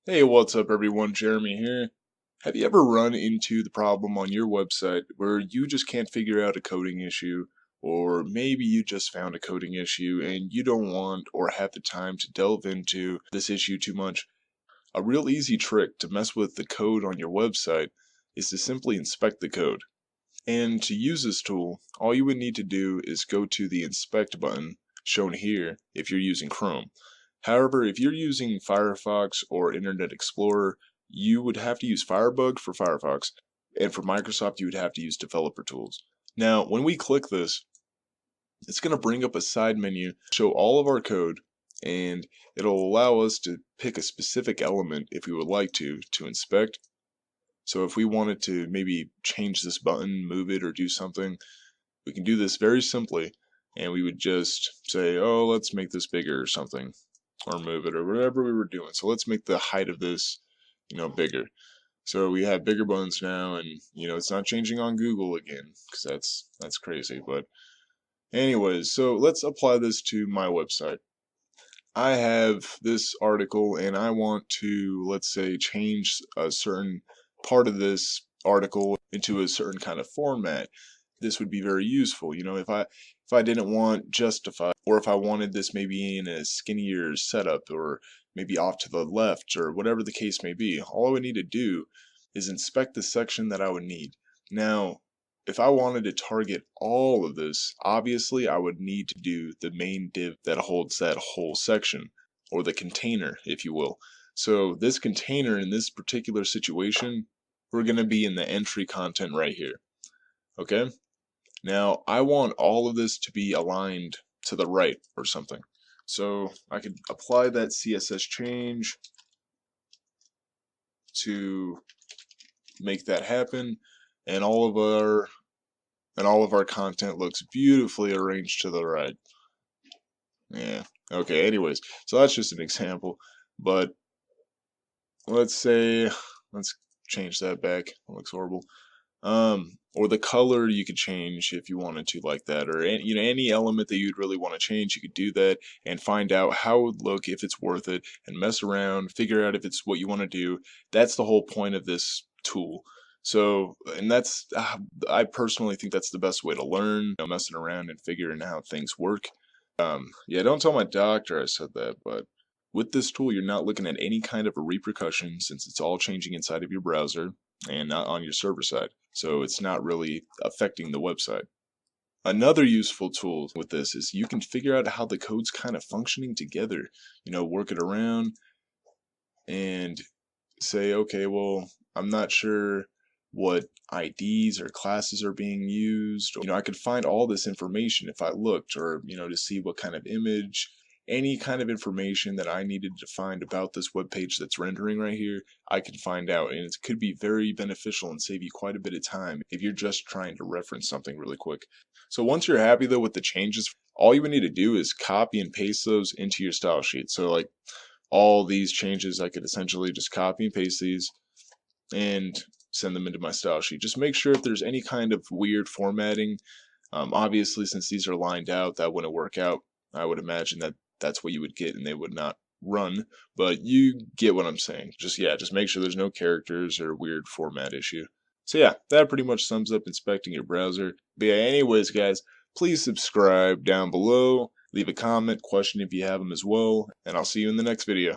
Hey, what's up everyone? Jeremy here. Have you ever run into the problem on your website where you just can't figure out a coding issue, or maybe you just found a coding issue and you don't want or have the time to delve into this issue too much? A real easy trick to mess with the code on your website is to simply inspect the code. And to use this tool, all you would need to do is go to the inspect button shown here if you're using Chrome. However, if you're using Firefox or Internet Explorer, you would have to use Firebug for Firefox, and for Microsoft, you would have to use Developer Tools. Now, when we click this, it's going to bring up a side menu, show all of our code, and it'll allow us to pick a specific element if we would like to inspect. So if we wanted to maybe change this button, move it, or do something, we can do this very simply, and we would just say, oh, let's make this bigger or something, or move it, or whatever we were doing. So let's make the height of this, bigger. So we have bigger buttons now, and it's not changing on Google again, because that's crazy. But anyways, so let's apply this to my website. I have this article, and I want to, let's say, change a certain part of this article into a certain kind of format. This would be very useful, if I didn't want justify, or if I wanted this maybe in a skinnier setup, or maybe off to the left, or whatever the case may be. All I would need to do is inspect the section that I would need. Now, if I wanted to target all of this, obviously I would need to do the main div that holds that whole section, or the container, if you will. So this container in this particular situation, we're going to be in the entry content right here. Okay? Now, I want all of this to be aligned to the right or something. So I could apply that CSS change to make that happen, and all of our content looks beautifully arranged to the right. Yeah. Okay, anyways, so that's just an example, but let's change that back. It looks horrible. Or the color you could change if you wanted to, like that, or any element that you'd really want to change, you could do that and find out how it would look, if it's worth it, and mess around, figure out if it's what you want to do. That's the whole point of this tool. So, and that's I personally think that's the best way to learn, messing around and figuring out how things work. Yeah, don't tell my doctor I said that, but with this tool, you're not looking at any kind of a repercussion since it's all changing inside of your browser and not on your server side. So it's not really affecting the website. Another useful tool with this is you can figure out how the code's kind of functioning together. Work it around and say, okay, well, I'm not sure what IDs or classes are being used. I could find all this information if I looked, or, to see what kind of image, any kind of information that I needed to find about this web page that's rendering right here, I can find out. And it could be very beneficial and save you quite a bit of time if you're just trying to reference something really quick. So once you're happy though with the changes, all you would need to do is copy and paste those into your style sheet. So like all these changes, I could essentially just copy and paste these and send them into my style sheet. Just make sure if there's any kind of weird formatting, obviously since these are lined out, that wouldn't work out. I would imagine that that's what you would get and they would not run, but you get what I'm saying. Just make sure there's no characters or weird format issue. So yeah, that pretty much sums up inspecting your browser. But yeah, anyways guys, please subscribe down below, leave a comment, question if you have them as well, and I'll see you in the next video.